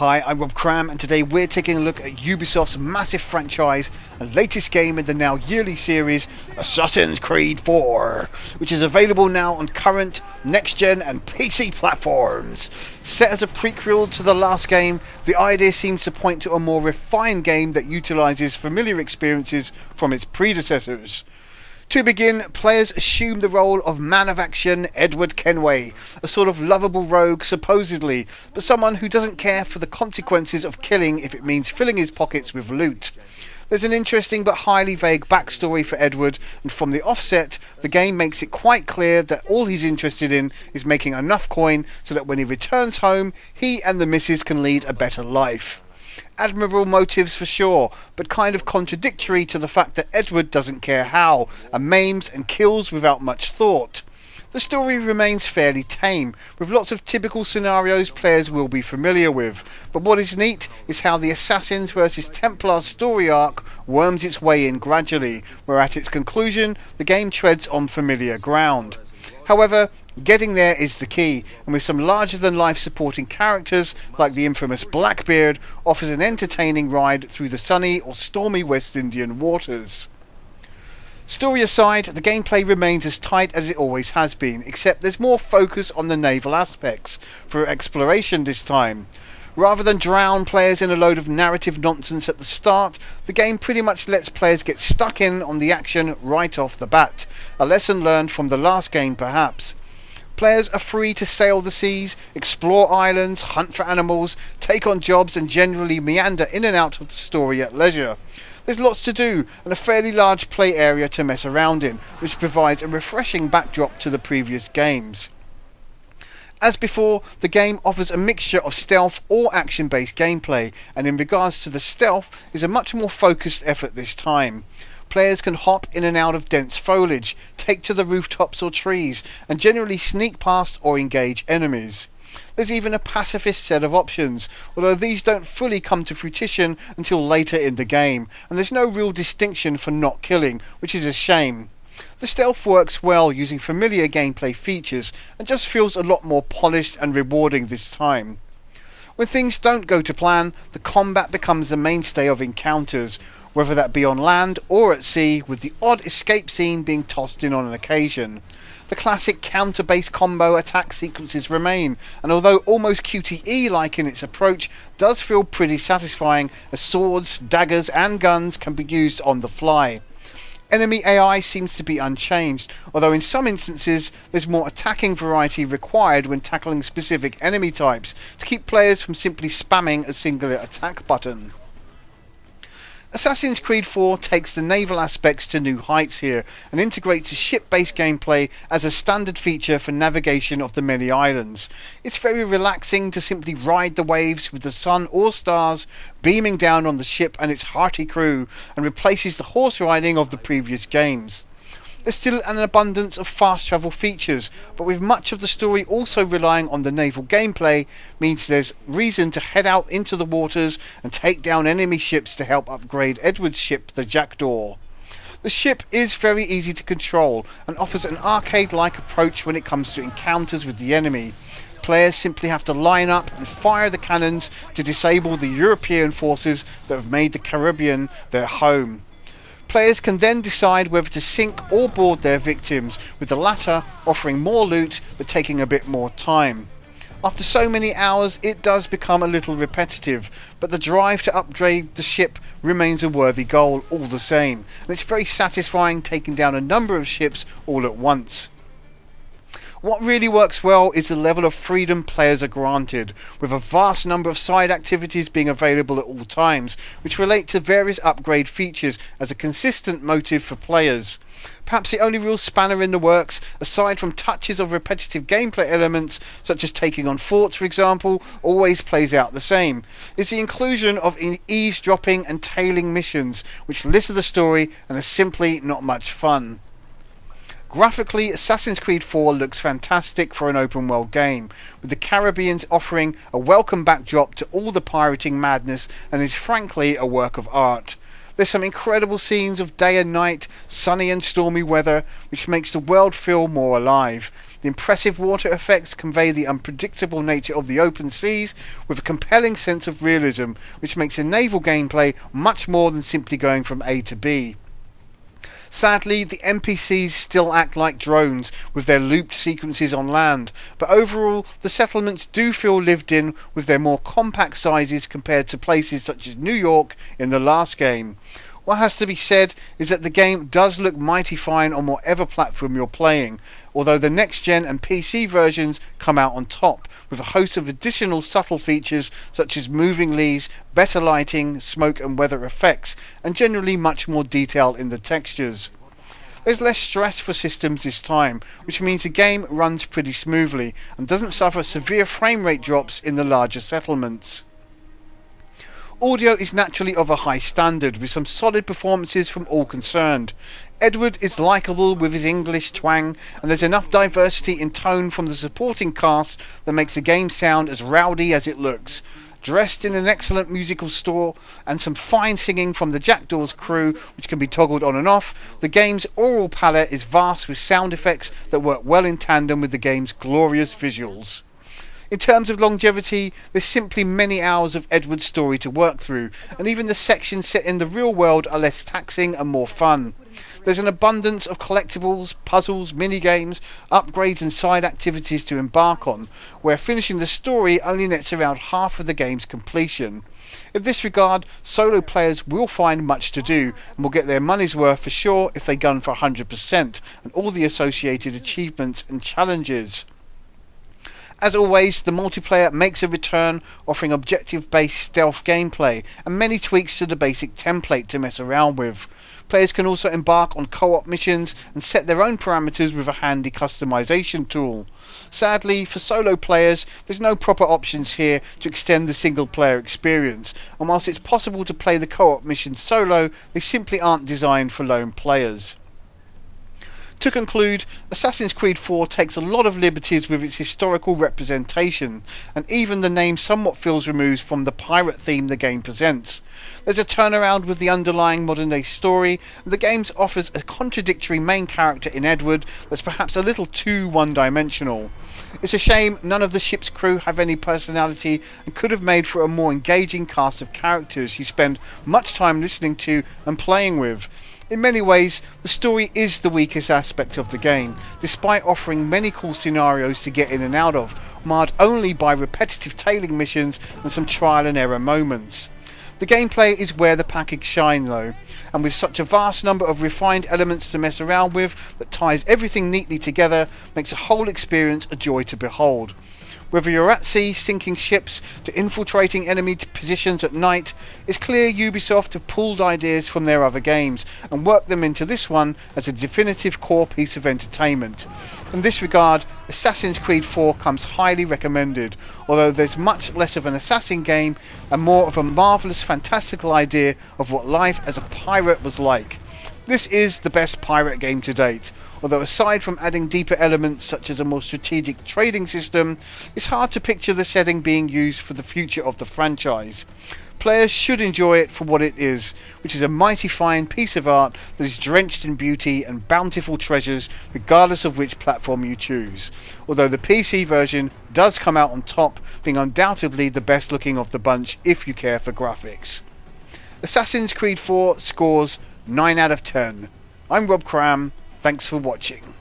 Hi, I'm Rob Cram, and today we're taking a look at Ubisoft's massive franchise and latest game in the now yearly series, Assassin's Creed 4, which is available now on current, next-gen and PC platforms. Set as a prequel to the last game, the idea seems to point to a more refined game that utilises familiar experiences from its predecessors. To begin, players assume the role of man of action Edward Kenway, a sort of lovable rogue supposedly, but someone who doesn't care for the consequences of killing if it means filling his pockets with loot. There's an interesting but highly vague backstory for Edward, and from the offset, the game makes it quite clear that all he's interested in is making enough coin so that when he returns home, he and the missus can lead a better life. Admirable motives for sure, but kind of contradictory to the fact that Edward doesn't care how, and maims and kills without much thought. The story remains fairly tame, with lots of typical scenarios players will be familiar with, but what is neat is how the Assassins vs Templars story arc worms its way in gradually, where at its conclusion the game treads on familiar ground. However, getting there is the key, and with some larger-than-life supporting characters like the infamous Blackbeard, offers an entertaining ride through the sunny or stormy West Indian waters. Story aside, the gameplay remains as tight as it always has been, except there's more focus on the naval aspects, for exploration this time. Rather than drown players in a load of narrative nonsense at the start, the game pretty much lets players get stuck in on the action right off the bat, a lesson learned from the last game perhaps. Players are free to sail the seas, explore islands, hunt for animals, take on jobs and generally meander in and out of the story at leisure. There's lots to do and a fairly large play area to mess around in, which provides a refreshing backdrop to the previous games. As before, the game offers a mixture of stealth or action-based gameplay, and in regards to the stealth, is a much more focused effort this time. Players can hop in and out of dense foliage, take to the rooftops or trees, and generally sneak past or engage enemies. There's even a pacifist set of options, although these don't fully come to fruition until later in the game, and there's no real distinction for not killing, which is a shame. The stealth works well using familiar gameplay features and just feels a lot more polished and rewarding this time. When things don't go to plan, the combat becomes the mainstay of encounters, whether that be on land or at sea, with the odd escape scene being tossed in on an occasion. The classic counter-based combo attack sequences remain, and although almost QTE-like in its approach, does feel pretty satisfying as swords, daggers and guns can be used on the fly. Enemy AI seems to be unchanged, although in some instances there's more attacking variety required when tackling specific enemy types to keep players from simply spamming a singular attack button. Assassin's Creed 4 takes the naval aspects to new heights here and integrates a ship-based gameplay as a standard feature for navigation of the many islands. It's very relaxing to simply ride the waves with the sun or stars beaming down on the ship and its hearty crew, and replaces the horse riding of the previous games. There's still an abundance of fast travel features, but with much of the story also relying on the naval gameplay, means there's reason to head out into the waters and take down enemy ships to help upgrade Edward's ship, the Jackdaw. The ship is very easy to control and offers an arcade-like approach when it comes to encounters with the enemy. Players simply have to line up and fire the cannons to disable the European forces that have made the Caribbean their home. Players can then decide whether to sink or board their victims, with the latter offering more loot but taking a bit more time. After so many hours it does become a little repetitive, but the drive to upgrade the ship remains a worthy goal all the same, and it's very satisfying taking down a number of ships all at once. What really works well is the level of freedom players are granted, with a vast number of side activities being available at all times, which relate to various upgrade features as a consistent motive for players. Perhaps the only real spanner in the works, aside from touches of repetitive gameplay elements, such as taking on forts for example, always plays out the same, is the inclusion of eavesdropping and tailing missions, which litter the story and are simply not much fun. Graphically, Assassin's Creed 4 looks fantastic for an open world game, with the Caribbean offering a welcome backdrop to all the pirating madness, and is frankly a work of art. There's some incredible scenes of day and night, sunny and stormy weather, which makes the world feel more alive. The impressive water effects convey the unpredictable nature of the open seas with a compelling sense of realism, which makes a naval gameplay much more than simply going from A to B. Sadly, the NPCs still act like drones with their looped sequences on land, but overall the settlements do feel lived in with their more compact sizes compared to places such as New York in the last game. What has to be said is that the game does look mighty fine on whatever platform you're playing, although the next gen and PC versions come out on top, with a host of additional subtle features such as moving leaves, better lighting, smoke and weather effects, and generally much more detail in the textures. There's less stress for systems this time, which means the game runs pretty smoothly and doesn't suffer severe frame rate drops in the larger settlements. Audio is naturally of a high standard, with some solid performances from all concerned. Edward is likeable with his English twang, and there's enough diversity in tone from the supporting cast that makes the game sound as rowdy as it looks. Dressed in an excellent musical score and some fine singing from the Jackdaw's crew, which can be toggled on and off, the game's oral palette is vast with sound effects that work well in tandem with the game's glorious visuals. In terms of longevity, there's simply many hours of Edward's story to work through, and even the sections set in the real world are less taxing and more fun. There's an abundance of collectibles, puzzles, minigames, upgrades and side activities to embark on, where finishing the story only nets around half of the game's completion. In this regard, solo players will find much to do, and will get their money's worth for sure if they gun for 100%, and all the associated achievements and challenges. As always, the multiplayer makes a return, offering objective-based stealth gameplay and many tweaks to the basic template to mess around with. Players can also embark on co-op missions and set their own parameters with a handy customization tool. Sadly, for solo players, there's no proper options here to extend the single-player experience, and whilst it's possible to play the co-op missions solo, they simply aren't designed for lone players. To conclude, Assassin's Creed 4 takes a lot of liberties with its historical representation, and even the name somewhat feels removed from the pirate theme the game presents. There's a turnaround with the underlying modern day story, and the game offers a contradictory main character in Edward that's perhaps a little too one-dimensional. It's a shame none of the ship's crew have any personality and could have made for a more engaging cast of characters you spend much time listening to and playing with. In many ways, the story is the weakest aspect of the game, despite offering many cool scenarios to get in and out of, marred only by repetitive tailing missions and some trial and error moments. The gameplay is where the package shines though, and with such a vast number of refined elements to mess around with that ties everything neatly together, makes the whole experience a joy to behold. Whether you're at sea sinking ships to infiltrating enemy positions at night, it's clear Ubisoft have pulled ideas from their other games and worked them into this one as a definitive core piece of entertainment. In this regard, Assassin's Creed 4 comes highly recommended, although there's much less of an assassin game and more of a marvellous fantastical idea of what life as a pirate was like. This is the best pirate game to date, although aside from adding deeper elements such as a more strategic trading system, it's hard to picture the setting being used for the future of the franchise. Players should enjoy it for what it is, which is a mighty fine piece of art that is drenched in beauty and bountiful treasures regardless of which platform you choose, although the PC version does come out on top, being undoubtedly the best looking of the bunch if you care for graphics. Assassin's Creed 4 scores 9 out of 10. I'm Rob Cram, thanks for watching.